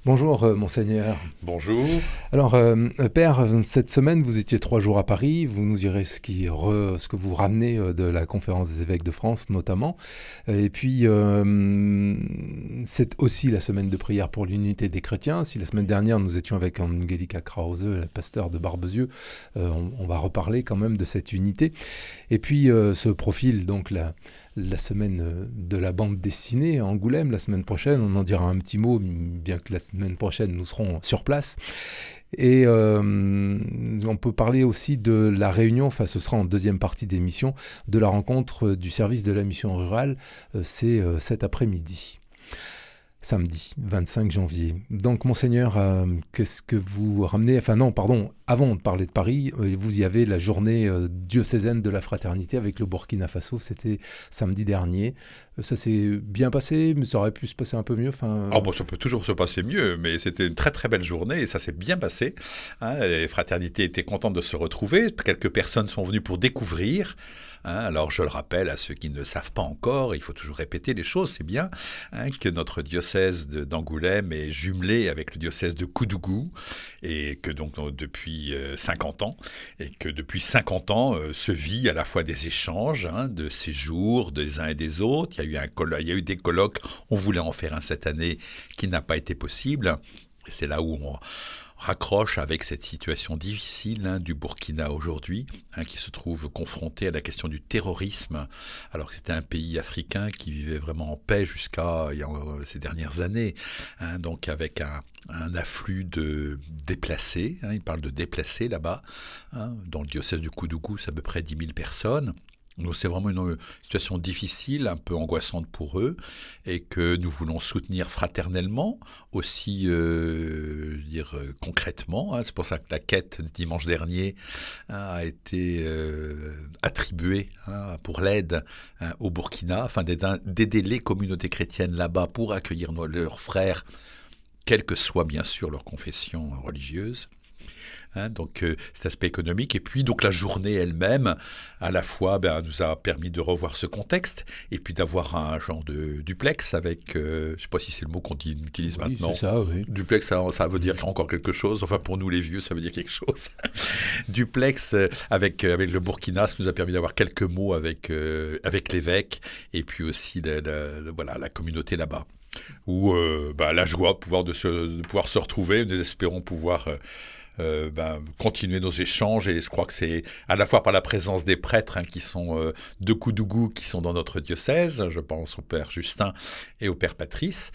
Bonjour, monseigneur. Bonjour. Alors, Père, cette semaine, vous étiez 3 jours à Paris. Vous nous direz ce que vous ramenez de la conférence des évêques de France, notamment. Et puis, c'est aussi la semaine de prière pour l'unité des chrétiens. Si la semaine dernière, nous étions avec Angelika Krause, la pasteur de Barbezieux, on va reparler quand même de cette unité. Et puis, ce profil, donc, la semaine de la bande dessinée à Angoulême, la semaine prochaine. On en dira un petit mot, bien que la semaine prochaine, nous serons sur place. Et on peut parler aussi de la réunion, enfin ce sera en deuxième partie d'émission, de la rencontre du service de la mission rurale, c'est cet après-midi. Samedi 25 janvier. Donc, monseigneur, qu'est-ce que vous ramenez? Enfin non, pardon, avant de parler de Paris, vous y avez la journée diocésaine de la fraternité avec le Burkina Faso, c'était samedi dernier. Ça s'est bien passé, mais ça aurait pu se passer un peu mieux. Ah bon, ça peut toujours se passer mieux, mais c'était une très très belle journée et ça s'est bien passé. Les fraternités étaient contentes de se retrouver. Quelques personnes sont venues pour découvrir. Alors je le rappelle à ceux qui ne savent pas encore, il faut toujours répéter les choses, c'est bien, que notre diocèse d'Angoulême est jumelé avec le diocèse de Koudougou et que donc depuis 50 ans, et que depuis 50 ans se vit à la fois des échanges, de séjours des uns et des autres. Il y a eu des colloques, on voulait en faire un cette année qui n'a pas été possible. Et c'est là où on raccroche avec cette situation difficile du Burkina aujourd'hui, qui se trouve confronté à la question du terrorisme, alors que c'était un pays africain qui vivait vraiment en paix jusqu'à ces dernières années, donc avec un afflux de déplacés, il parle de déplacés là-bas, dans le diocèse du Koudougou, c'est à peu près 10 000 personnes. Donc c'est vraiment une situation difficile, un peu angoissante pour eux, et que nous voulons soutenir fraternellement, aussi concrètement. C'est pour ça que la quête de dimanche dernier a été attribuée pour l'aide au Burkina, afin d'aider les communautés chrétiennes là-bas pour accueillir leurs frères, quelle que soit bien sûr leur confession religieuse. Donc cet aspect économique, et puis donc la journée elle-même à la fois nous a permis de revoir ce contexte et puis d'avoir un genre de duplex avec je ne sais pas si c'est le mot qu'on utilise oui, maintenant. c'est ça, oui. Duplex, ça veut dire encore quelque chose, enfin pour nous les vieux ça veut dire quelque chose. Duplex avec le Burkina, ça nous a permis d'avoir quelques mots avec l'évêque et puis aussi la communauté là-bas, où la joie de pouvoir se retrouver. Nous espérons pouvoir continuer nos échanges, et je crois que c'est à la fois par la présence des prêtres qui sont de Koudougou, qui sont dans notre diocèse, je pense au père Justin et au père Patrice,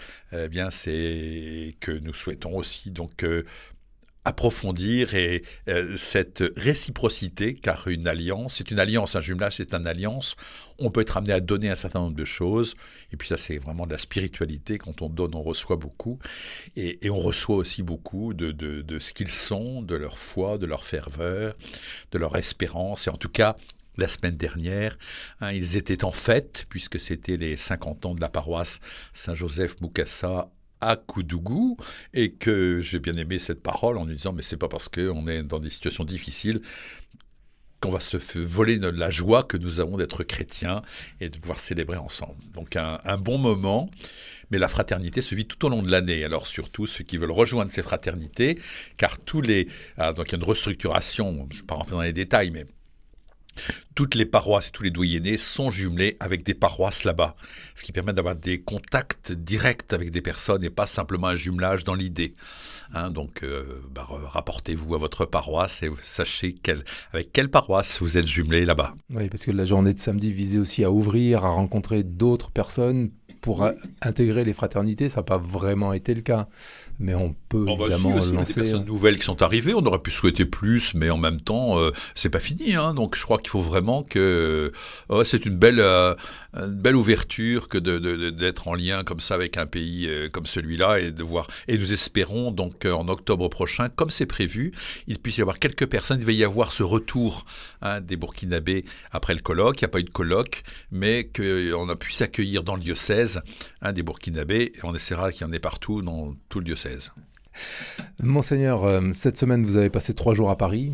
c'est que nous souhaitons aussi donc approfondir cette réciprocité, car une alliance, c'est une alliance, un jumelage, c'est une alliance. On peut être amené à donner un certain nombre de choses, et puis ça, c'est vraiment de la spiritualité. Quand on donne, on reçoit beaucoup, et on reçoit aussi beaucoup de ce qu'ils sont, de leur foi, de leur ferveur, de leur espérance, et en tout cas, la semaine dernière, ils étaient en fête, puisque c'était les 50 ans de la paroisse Saint-Joseph-Moukassa à Koudougou, et que j'ai bien aimé cette parole en lui disant mais c'est pas parce qu'on est dans des situations difficiles qu'on va se voler la joie que nous avons d'être chrétiens et de pouvoir célébrer ensemble. Donc un bon moment, mais la fraternité se vit tout au long de l'année. Alors surtout ceux qui veulent rejoindre ces fraternités, car donc il y a une restructuration, je ne vais pas rentrer dans les détails, mais toutes les paroisses et tous les doyennés sont jumelés avec des paroisses là-bas, ce qui permet d'avoir des contacts directs avec des personnes et pas simplement un jumelage dans l'idée. Donc, rapportez-vous à votre paroisse et sachez avec quelle paroisse vous êtes jumelés là-bas. Oui, parce que la journée de samedi visait aussi à ouvrir, à rencontrer d'autres personnes pour intégrer les fraternités. Ça n'a pas vraiment été le cas, mais on peut évidemment si, lancer. des personnes nouvelles qui sont arrivées, on aurait pu souhaiter plus, mais en même temps, c'est pas fini. Donc je crois qu'il faut vraiment que c'est une belle ouverture que d'être en lien comme ça avec un pays comme celui-là, et de voir. Et nous espérons donc en octobre prochain, comme c'est prévu, il puisse y avoir quelques personnes. Il va y avoir ce retour des Burkinabés après le colloque. Il n'y a pas eu de colloque, mais qu'on a pu accueillir dans le diocèse des Burkinabés, et on essaiera qu'il y en ait partout dans tout le diocèse. Monseigneur, cette semaine, vous avez passé 3 jours à Paris.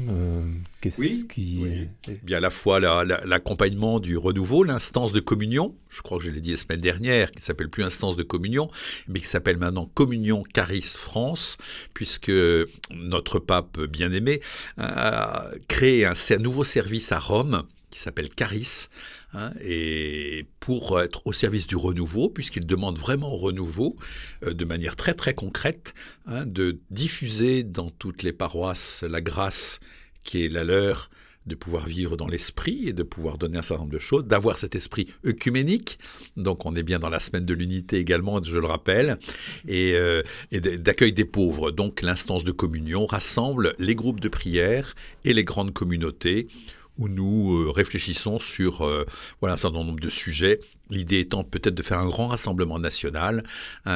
Qu'est-ce Oui, qui... oui. Bien à la fois l'accompagnement du renouveau, l'instance de communion, je crois que je l'ai dit la semaine dernière, qui ne s'appelle plus instance de communion, mais qui s'appelle maintenant Communion Caris France, puisque notre pape bien-aimé a créé un nouveau service à Rome, qui s'appelle Caris, et pour être au service du renouveau, puisqu'il demande vraiment au renouveau, de manière très très concrète, de diffuser dans toutes les paroisses la grâce qui est la leur, de pouvoir vivre dans l'esprit et de pouvoir donner un certain nombre de choses, d'avoir cet esprit œcuménique, donc on est bien dans la semaine de l'unité également, je le rappelle, et d'accueil des pauvres. Donc l'instance de communion rassemble les groupes de prière et les grandes communautés, où nous réfléchissons sur un certain nombre de sujets. L'idée étant peut-être de faire un grand rassemblement national,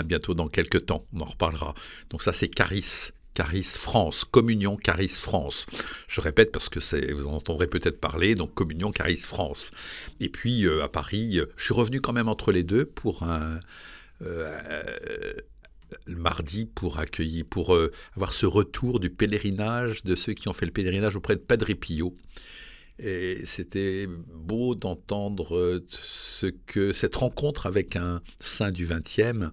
bientôt dans quelques temps, on en reparlera. Donc ça c'est Caris France, Communion Caris France. Je répète parce que vous en entendrez peut-être parler, donc Communion Caris France. Et puis à Paris, je suis revenu quand même entre les deux pour le mardi pour avoir ce retour du pèlerinage de ceux qui ont fait le pèlerinage auprès de Padre Pio. Et c'était beau d'entendre cette rencontre avec un saint du XXe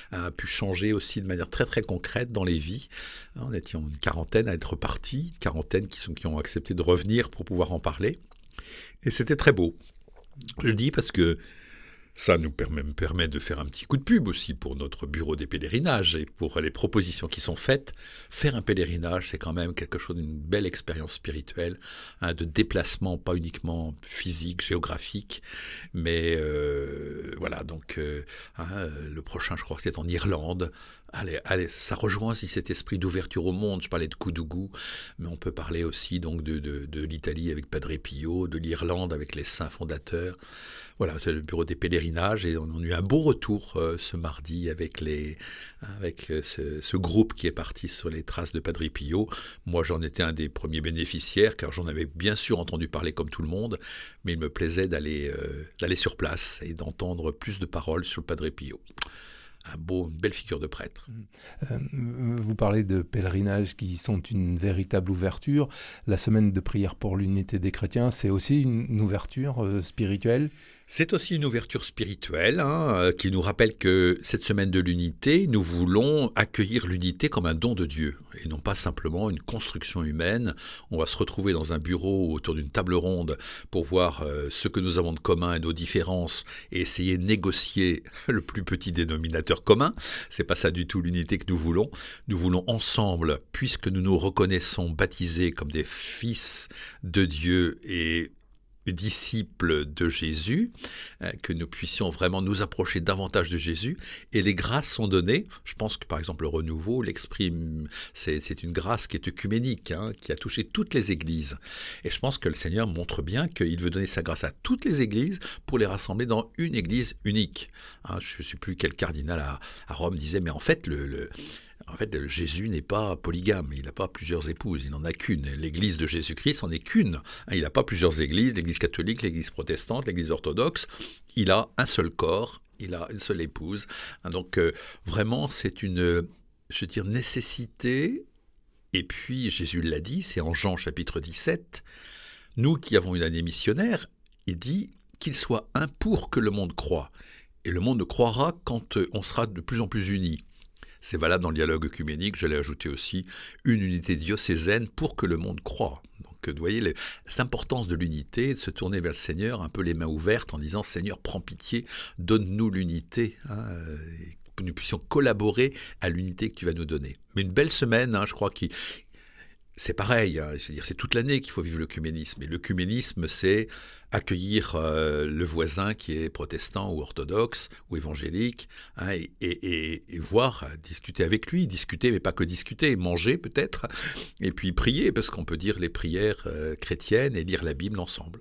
a pu changer aussi de manière très très concrète dans les vies. On était une quarantaine à être partis, une quarantaine qui ont accepté de revenir pour pouvoir en parler. Et c'était très beau. Je le dis parce que ça me permet de faire un petit coup de pub aussi pour notre bureau des pèlerinages et pour les propositions qui sont faites. Faire un pèlerinage, c'est quand même quelque chose d'une belle expérience spirituelle, de déplacement, pas uniquement physique, géographique, mais voilà, donc le prochain, je crois que c'est en Irlande. Allez, ça rejoint aussi cet esprit d'ouverture au monde. Je parlais de Koudougou, mais on peut parler aussi donc de l'Italie avec Padre Pio, de l'Irlande avec les saints fondateurs. Voilà, c'est le bureau des pèlerinages et on a eu un beau retour ce mardi avec ce groupe qui est parti sur les traces de Padre Pio. Moi, j'en étais un des premiers bénéficiaires car j'en avais bien sûr entendu parler comme tout le monde, mais il me plaisait d'aller sur place et d'entendre plus de paroles sur le Padre Pio. Une belle figure de prêtre. Vous parlez de pèlerinages qui sont une véritable ouverture. La semaine de prière pour l'unité des chrétiens, c'est aussi une ouverture spirituelle ? C'est aussi une ouverture spirituelle qui nous rappelle que cette semaine de l'unité, nous voulons accueillir l'unité comme un don de Dieu et non pas simplement une construction humaine. On va se retrouver dans un bureau autour d'une table ronde pour voir ce que nous avons de commun et nos différences et essayer de négocier le plus petit dénominateur commun. C'est pas ça du tout l'unité que nous voulons. Nous voulons ensemble, puisque nous nous reconnaissons baptisés comme des fils de Dieu et disciples de Jésus, que nous puissions vraiment nous approcher davantage de Jésus, et les grâces sont données. Je pense que par exemple le renouveau l'exprime, c'est une grâce qui est œcuménique, qui a touché toutes les églises, et je pense que le Seigneur montre bien qu'il veut donner sa grâce à toutes les églises pour les rassembler dans une église unique. Je ne sais plus quel cardinal à Rome disait, mais en fait Jésus n'est pas polygame, il n'a pas plusieurs épouses, il n'en a qu'une. L'église de Jésus-Christ n'en est qu'une. Il n'a pas plusieurs églises, l'église catholique, l'église protestante, l'église orthodoxe. Il a un seul corps, il a une seule épouse. Donc vraiment, c'est une nécessité. Et puis Jésus l'a dit, c'est en Jean chapitre 17. Nous qui avons une année missionnaire, il dit qu'il soit un pour que le monde croie. Et le monde croira quand on sera de plus en plus unis. C'est valable dans le dialogue œcuménique, je l'ai ajouté aussi, une unité diocésaine pour que le monde croie. Donc vous voyez cette importance de l'unité, de se tourner vers le Seigneur, un peu les mains ouvertes en disant « Seigneur, prends pitié, donne-nous l'unité que nous puissions collaborer à l'unité que tu vas nous donner. » Mais une belle semaine, je crois que c'est pareil, c'est toute l'année qu'il faut vivre l'œcuménisme. Et l'œcuménisme, c'est accueillir le voisin qui est protestant ou orthodoxe ou évangélique, et voir, discuter avec lui, discuter, mais pas que discuter, manger peut-être, et puis prier, parce qu'on peut dire les prières chrétiennes et lire la Bible ensemble.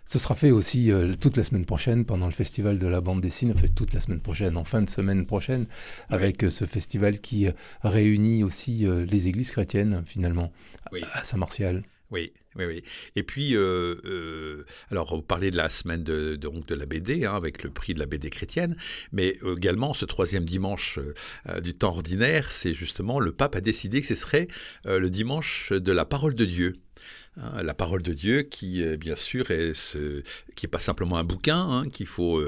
Ce sera fait aussi toute la semaine prochaine pendant le festival de la bande dessinée, toute la semaine prochaine, en fin de semaine prochaine, avec ce festival qui réunit aussi les églises chrétiennes finalement, à Saint-Martial. Oui, oui, oui. Et puis, alors, vous parlez de la semaine donc de la BD, hein, avec le prix de la BD chrétienne, mais également, ce troisième dimanche du temps ordinaire, c'est justement, le pape a décidé que ce serait le dimanche de la parole de Dieu. Hein, la parole de Dieu qui, bien sûr, qui n'est pas simplement un bouquin, hein, qu'il faut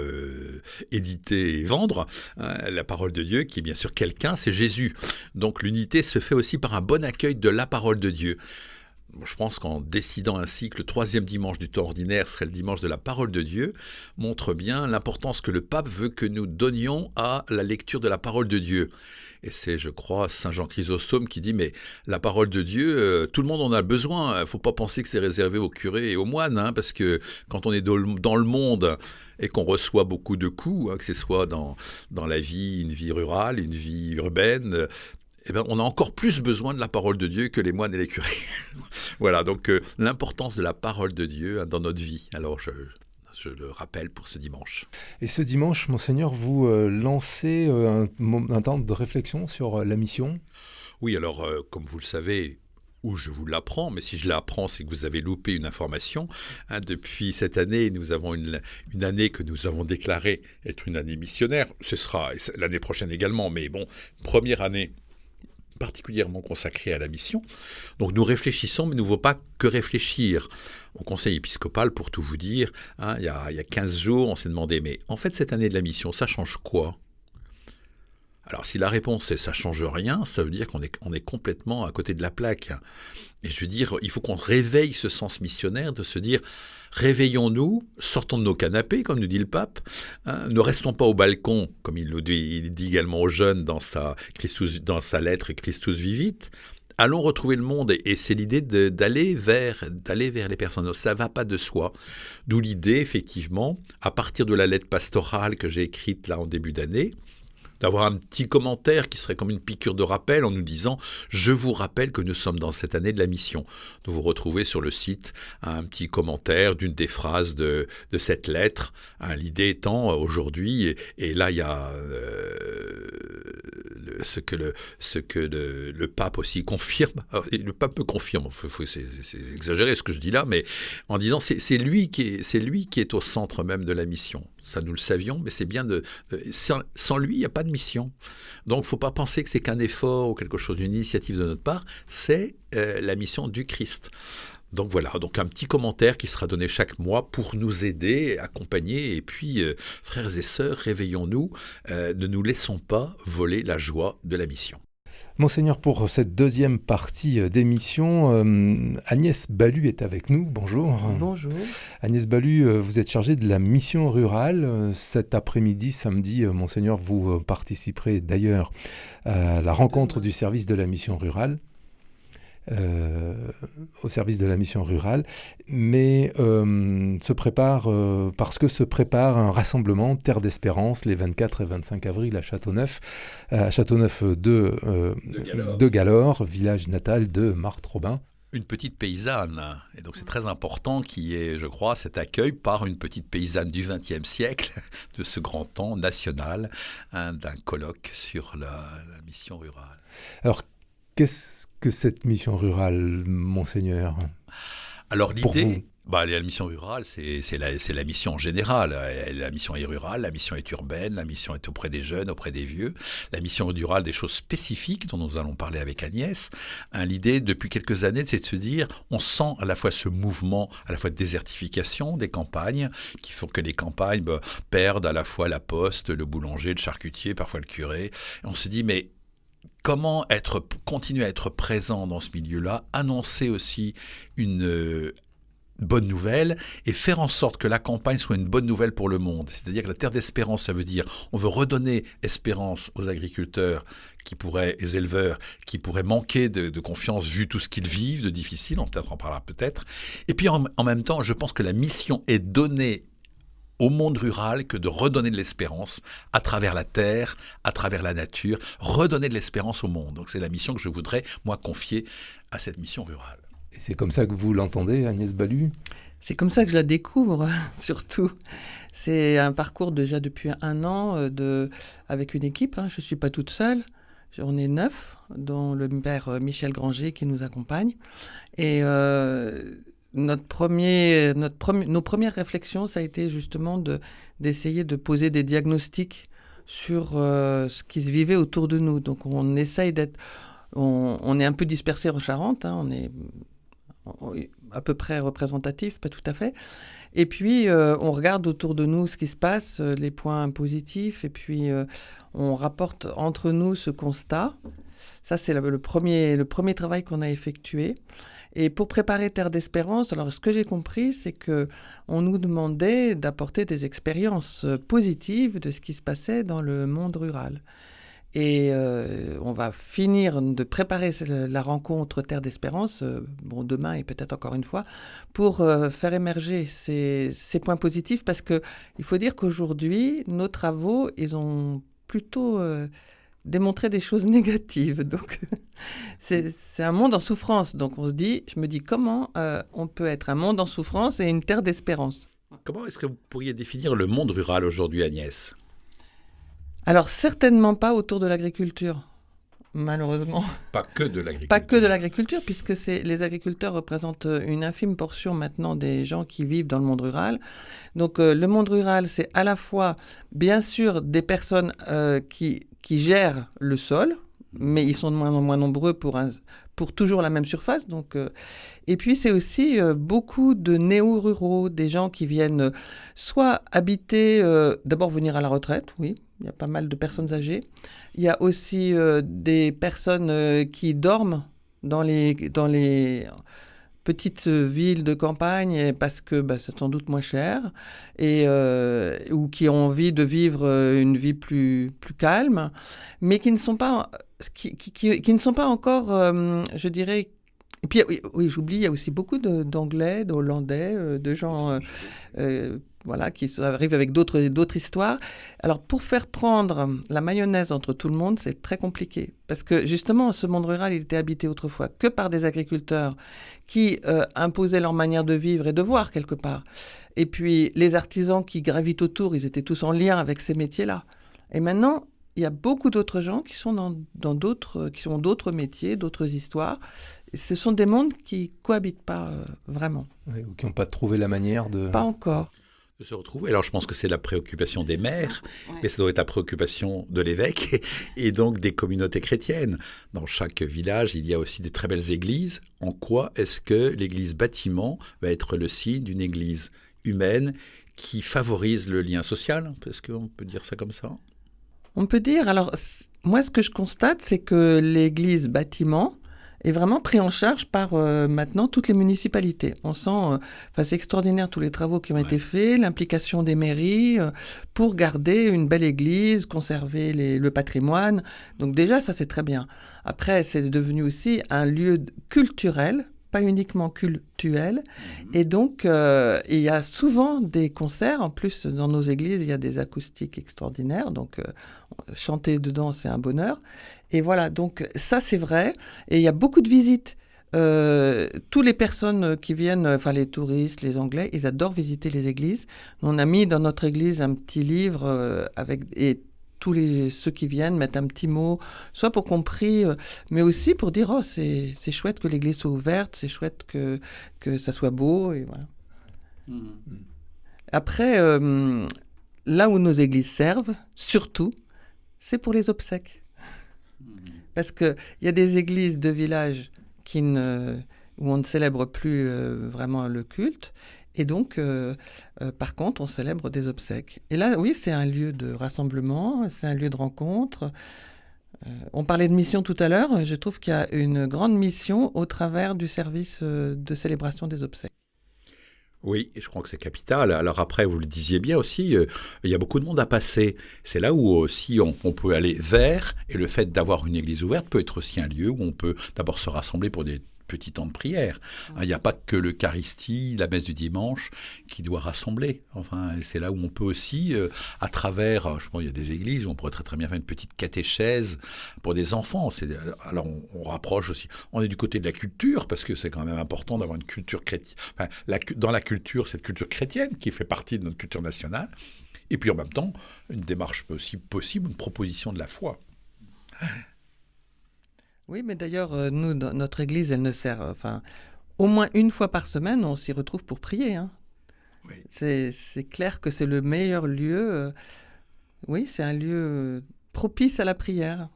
éditer et vendre. Hein, la parole de Dieu qui est bien sûr quelqu'un, c'est Jésus. Donc l'unité se fait aussi par un bon accueil de la parole de Dieu. Je pense qu'en décidant ainsi que le troisième dimanche du temps ordinaire serait le dimanche de la parole de Dieu, montre bien l'importance que le pape veut que nous donnions à la lecture de la parole de Dieu. Et c'est, je crois, Saint Jean Chrysostome qui dit, mais la parole de Dieu, tout le monde en a besoin. Il ne faut pas penser que c'est réservé aux curés et aux moines, hein, parce que quand on est dans le monde et qu'on reçoit beaucoup de coups, hein, que ce soit dans la vie, une vie rurale, une vie urbaine, eh ben, on a encore plus besoin de la parole de Dieu que les moines et les curés. Voilà, donc l'importance de la parole de Dieu, hein, dans notre vie. Alors, je le rappelle pour ce dimanche. Et ce dimanche, Monseigneur, vous lancez un temps de réflexion sur la mission. Oui, alors, comme vous le savez, ou je vous l'apprends, mais si je l'apprends, c'est que vous avez loupé une information. Hein, depuis cette année, nous avons une année que nous avons déclarée être une année missionnaire. Ce sera l'année prochaine également, mais bon, première année particulièrement consacré à la mission. Donc nous réfléchissons, mais nous ne voulons pas que réfléchir. Au Conseil épiscopal, pour tout vous dire, hein, il y a 15 jours, on s'est demandé, mais en fait, cette année de la mission, ça change quoi ? Alors si la réponse est « ça ne change rien », ça veut dire qu'on est complètement à côté de la plaque. Et je veux dire, il faut qu'on réveille ce sens missionnaire de se dire « réveillons-nous, sortons de nos canapés », comme nous dit le pape, hein, ne restons pas au balcon, comme il dit également aux jeunes dans sa lettre « Christus vivit », allons retrouver le monde, et c'est l'idée d'aller vers les personnes. Ça ne va pas de soi. D'où l'idée, effectivement, à partir de la lettre pastorale que j'ai écrite là en début d'année, d'avoir un petit commentaire qui serait comme une piqûre de rappel en nous disant « Je vous rappelle que nous sommes dans cette année de la mission ». Vous retrouvez sur le site un petit commentaire d'une des phrases de cette lettre. Hein, l'idée étant aujourd'hui, et là il y a ce que le pape aussi confirme. Alors, le pape me confirme, c'est exagéré ce que je dis là, mais en disant c'est lui qui est au centre même de la mission. Ça, nous le savions, mais c'est bien sans lui, il n'y a pas de mission. Donc, il ne faut pas penser que c'est qu'un effort ou quelque chose, d'une initiative de notre part. C'est la mission du Christ. Donc voilà, donc un petit commentaire qui sera donné chaque mois pour nous aider, accompagner. Et puis, frères et sœurs, réveillons-nous, ne nous laissons pas voler la joie de la mission. Monseigneur, pour cette deuxième partie d'émission, Agnès Balu est avec nous. Bonjour. Bonjour. Agnès Balu, vous êtes chargée de la mission rurale. Cet après-midi, samedi, Monseigneur, vous participerez d'ailleurs à la rencontre du service de la mission rurale. Au service de la mission rurale, mais parce que se prépare un rassemblement Terre d'Espérance les 24 et 25 avril à Châteauneuf de Galore, village natal de Marthe Robin. Une petite paysanne, et donc c'est très important qu'il y ait, je crois, cet accueil par une petite paysanne du XXe siècle, de ce grand temps national, hein, d'un colloque sur la mission rurale. Alors, qu'est-ce que cette mission rurale, Monseigneur ? Alors l'idée, la mission rurale, c'est la mission en général. La mission est rurale, la mission est urbaine, la mission est auprès des jeunes, auprès des vieux. La mission rurale, des choses spécifiques dont nous allons parler avec Agnès. Hein, l'idée, depuis quelques années, c'est de se dire, on sent à la fois ce mouvement, à la fois de désertification des campagnes, qui font que les campagnes perdent à la fois la poste, le boulanger, le charcutier, parfois le curé. Et on se dit, mais comment continuer à être présent dans ce milieu-là, annoncer aussi une bonne nouvelle et faire en sorte que la campagne soit une bonne nouvelle pour le monde. C'est-à-dire que la terre d'espérance, ça veut dire on veut redonner espérance aux agriculteurs, les éleveurs, qui pourraient manquer de confiance vu tout ce qu'ils vivent de difficile, on en parlera peut-être. Et puis en même temps, je pense que la mission est donnée au monde rural que de redonner de l'espérance à travers la terre, à travers la nature, redonner de l'espérance au monde. Donc c'est la mission que je voudrais, moi, confier à cette mission rurale. Et c'est comme ça que vous l'entendez, Agnès Balu ? C'est comme ça que je la découvre, surtout. C'est un parcours déjà depuis 1 an avec une équipe. Je ne suis pas toute seule. On est 9, dont le père Michel Granger qui nous accompagne. Et nos premières réflexions, ça a été justement d'essayer de poser des diagnostics sur ce qui se vivait autour de nous. Donc on essaye d'être... On est un peu dispersé en Charente, hein, on est à peu près représentatif, pas tout à fait. Et puis, on regarde autour de nous ce qui se passe, les points positifs, et puis on rapporte entre nous ce constat. Ça, c'est le premier travail qu'on a effectué. Et pour préparer Terre d'Espérance, alors ce que j'ai compris, c'est qu'on nous demandait d'apporter des expériences positives de ce qui se passait dans le monde rural. Et on va finir de préparer la rencontre Terre d'Espérance, demain et peut-être encore une fois, pour faire émerger ces points positifs, parce qu'il faut dire qu'aujourd'hui, nos travaux, ils ont plutôt démontré des choses négatives. Donc, c'est un monde en souffrance. Donc, je me dis, comment on peut être un monde en souffrance et une terre d'espérance ? Comment est-ce que vous pourriez définir le monde rural aujourd'hui, Agnès ? Alors, certainement pas autour de l'agriculture, malheureusement. Pas que de l'agriculture. Pas que de l'agriculture, puisque les agriculteurs représentent une infime portion maintenant des gens qui vivent dans le monde rural. Donc, le monde rural, c'est à la fois, bien sûr, des personnes qui gèrent le sol, mais ils sont de moins en moins nombreux pour toujours la même surface. Donc, et puis, c'est aussi beaucoup de néo-ruraux, des gens qui viennent soit habiter, d'abord venir à la retraite, oui. Il y a pas mal de personnes âgées. Il y a aussi des personnes qui dorment dans les petites villes de campagne parce que c'est sans doute moins cher, ou qui ont envie de vivre une vie plus calme, mais qui ne sont pas, qui ne sont pas encore, je dirais... Et puis, oui, j'oublie, il y a aussi beaucoup d'Anglais, d'Hollandais, de gens... voilà, qui arrivent avec d'autres histoires. Alors, pour faire prendre la mayonnaise entre tout le monde, c'est très compliqué. Parce que, justement, ce monde rural, il était habité autrefois que par des agriculteurs qui imposaient leur manière de vivre et de voir, quelque part. Et puis, les artisans qui gravitent autour, ils étaient tous en lien avec ces métiers-là. Et maintenant, il y a beaucoup d'autres gens qui sont dans d'autres métiers, d'autres histoires. Et ce sont des mondes qui cohabitent pas vraiment. Oui, ou qui n'ont pas trouvé la manière de... Pas encore. De se retrouver. Alors, je pense que c'est la préoccupation des maires, mais ça doit être la préoccupation de l'évêque et donc des communautés chrétiennes. Dans chaque village, il y a aussi des très belles églises. En quoi est-ce que l'église bâtiment va être le signe d'une église humaine qui favorise le lien social ? Est-ce qu'on peut dire ça comme ça ? On peut dire. Alors, moi, ce que je constate, c'est que l'église bâtiment est vraiment pris en charge par maintenant toutes les municipalités. On sent, c'est extraordinaire tous les travaux qui ont été faits, l'implication des mairies pour garder une belle église, conserver le patrimoine. Donc déjà, ça c'est très bien. Après, c'est devenu aussi un lieu culturel, pas uniquement cultuel. Et donc, il y a souvent des concerts. En plus, dans nos églises, il y a des acoustiques extraordinaires. Donc, chanter dedans, c'est un bonheur. Et voilà, donc ça, c'est vrai. Et il y a beaucoup de visites. Toutes les personnes qui viennent, les touristes, les Anglais, ils adorent visiter les églises. On a mis dans notre église un petit livre et tous ceux qui viennent mettent un petit mot, soit pour qu'on prie, mais aussi pour dire c'est chouette que l'église soit ouverte, c'est chouette que ça soit beau. Et voilà. Après, là où nos églises servent, surtout, c'est pour les obsèques. Parce qu'il y a des églises de villages où on ne célèbre plus vraiment le culte. Et donc, par contre, on célèbre des obsèques. Et là, oui, c'est un lieu de rassemblement, c'est un lieu de rencontre. On parlait de mission tout à l'heure. Je trouve qu'il y a une grande mission au travers du service de célébration des obsèques. Oui, je crois que c'est capital. Alors après, vous le disiez bien aussi, il y a beaucoup de monde à passer. C'est là où aussi on peut aller vers, et le fait d'avoir une église ouverte peut être aussi un lieu où on peut d'abord se rassembler pour des petits temps de prière. Il n'y a pas que l'Eucharistie, la messe du dimanche qui doit rassembler. Enfin, c'est là où on peut aussi, à travers, je pense il y a des églises où on pourrait très bien faire une petite catéchèse pour des enfants. Alors on rapproche aussi, on est du côté de la culture, parce que c'est quand même important d'avoir une culture chrétienne. Enfin, dans la culture, cette culture chrétienne qui fait partie de notre culture nationale. Et puis en même temps, une démarche aussi possible, une proposition de la foi. Oui, mais d'ailleurs, nous, dans notre église, elle ne sert, enfin, au moins une fois par semaine, on s'y retrouve pour prier, hein. Oui. C'est clair que c'est le meilleur lieu. Oui, c'est un lieu propice à la prière.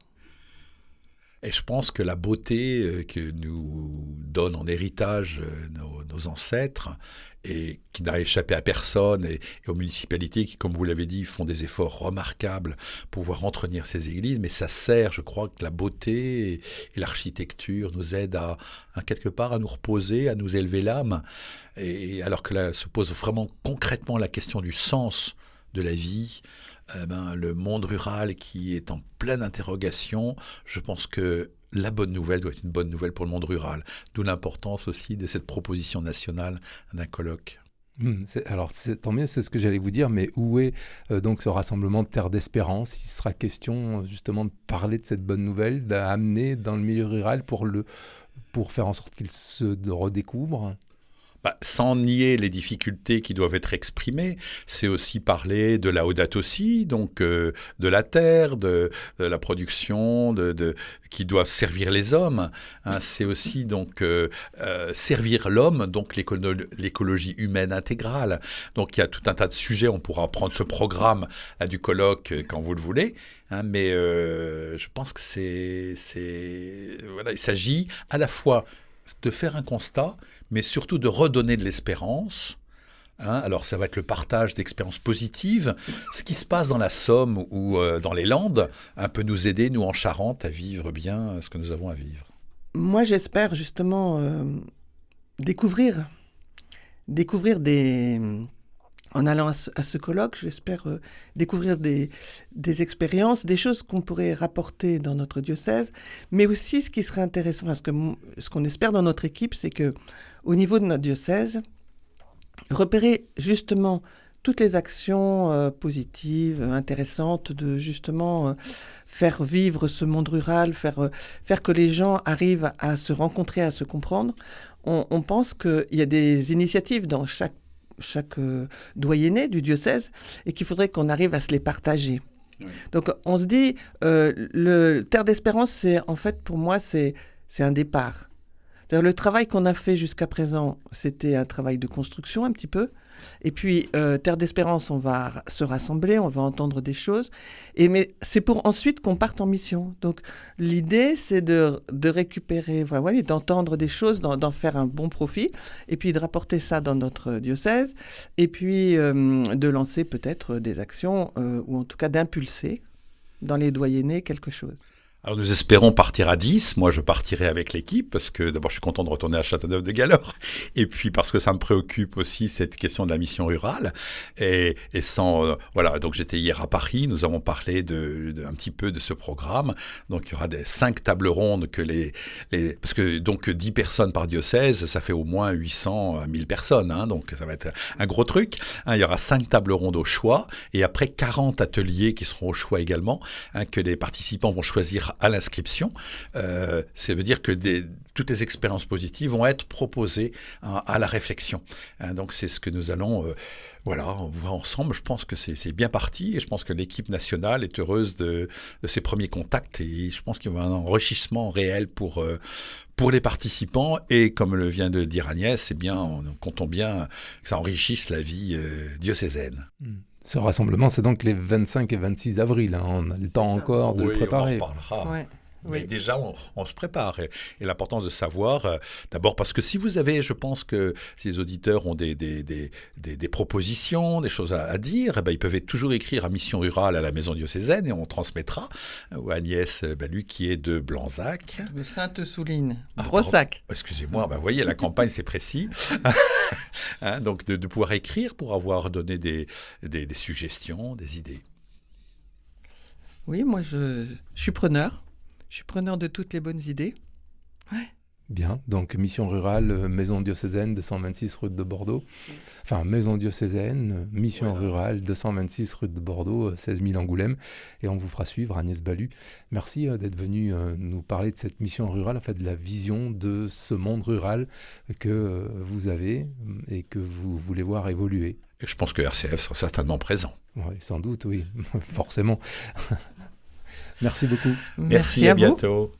Et je pense que la beauté que nous donnent en héritage nos ancêtres, et qui n'a échappé à personne, et aux municipalités qui, comme vous l'avez dit, font des efforts remarquables pour pouvoir entretenir ces églises, mais ça sert, je crois, que la beauté et l'architecture nous aident à quelque part à nous reposer, à nous élever l'âme, et alors que là se pose vraiment concrètement la question du sens de la vie, le monde rural qui est en pleine interrogation, je pense que la bonne nouvelle doit être une bonne nouvelle pour le monde rural. D'où l'importance aussi de cette proposition nationale d'un colloque. Alors, tant mieux, c'est ce que j'allais vous dire, mais où est donc ce rassemblement de Terre d'Espérance? Il sera question justement de parler de cette bonne nouvelle, d'amener dans le milieu rural pour faire en sorte qu'il se redécouvre. Sans nier les difficultés qui doivent être exprimées, c'est aussi parler de la Laudato Si, donc de la terre, de la production, qui doivent servir les hommes. Hein, c'est aussi donc servir l'homme, donc l'écologie humaine intégrale. Donc il y a tout un tas de sujets. On pourra prendre ce programme là, du colloque quand vous le voulez. Hein, mais je pense que voilà, il s'agit à la fois de faire un constat, mais surtout de redonner de l'espérance. Hein, alors ça va être le partage d'expériences positives. Ce qui se passe dans la Somme ou dans les Landes peut nous aider, nous en Charente, à vivre bien ce que nous avons à vivre. Moi, j'espère justement découvrir des... En allant à ce colloque, j'espère découvrir des expériences, des choses qu'on pourrait rapporter dans notre diocèse, mais aussi ce qui serait intéressant, ce qu'on espère dans notre équipe, c'est qu'au niveau de notre diocèse, repérer justement toutes les actions positives, intéressantes, de justement faire vivre ce monde rural, faire que les gens arrivent à se rencontrer, à se comprendre. On pense qu'il y a des initiatives dans chaque doyenné du diocèse et qu'il faudrait qu'on arrive à se les partager. Oui. Donc on se dit, le Terre d'Espérance, c'est en fait pour moi, c'est un départ. C'est-à-dire, le travail qu'on a fait jusqu'à présent, c'était un travail de construction un petit peu. Et puis, Terre d'Espérance, on va se rassembler, on va entendre des choses. Mais c'est pour ensuite qu'on parte en mission. Donc, l'idée, c'est de récupérer, voilà, d'entendre des choses, d'en faire un bon profit, et puis de rapporter ça dans notre diocèse, et puis de lancer peut-être des actions, ou en tout cas d'impulser dans les doyennés quelque chose. Alors nous espérons partir à 10. Moi, je partirai avec l'équipe parce que d'abord, je suis content de retourner à Châteauneuf-de-Galore et puis parce que ça me préoccupe aussi cette question de la mission rurale. Et sans... voilà, donc j'étais hier à Paris. Nous avons parlé un petit peu de ce programme. Donc il y aura 5 tables rondes parce que donc 10 personnes par diocèse, ça fait au moins 800 à 1000 personnes. Hein, donc ça va être un gros truc. Hein, il y aura 5 tables rondes au choix et après 40 ateliers qui seront au choix également, que les participants vont choisir à l'inscription. Ça veut dire que toutes les expériences positives vont être proposées à la réflexion. Donc c'est ce que nous allons voir ensemble. Je pense que c'est bien parti et je pense que l'équipe nationale est heureuse de ses premiers contacts et je pense qu'il y aura un enrichissement réel pour les participants et comme le vient de dire Agnès, nous comptons bien que ça enrichisse la vie diocésaine. Ce rassemblement, c'est donc les 25 et 26 avril. Hein. On a le temps encore de le préparer. On en reparlera. Ouais. Mais déjà, on se prépare. Et l'importance de savoir, d'abord parce que si vous avez, je pense que si les auditeurs ont des propositions, des choses à dire, ils peuvent toujours écrire à Mission Rurale à la Maison Diocésaine et on transmettra. Ou Agnès, lui qui est de Blanzac. De Sainte-Souline, Brossac. Excusez-moi, vous voyez, la campagne, c'est précis. Hein, donc de pouvoir écrire pour avoir donné des suggestions, des idées. Oui, moi, je suis preneur. Je suis preneur de toutes les bonnes idées. Ouais. Bien, donc mission rurale, maison diocésaine, 226 route de Bordeaux. Enfin, maison diocésaine, mission rurale, 226 route de Bordeaux, 16 000 Angoulême. Et on vous fera suivre, Agnès Balu. Merci d'être venu nous parler de cette mission rurale, en fait, de la vision de ce monde rural que vous avez et que vous voulez voir évoluer. Et je pense que RCF sera certainement présent. Oui, sans doute, oui, forcément. Merci beaucoup. Merci à bientôt.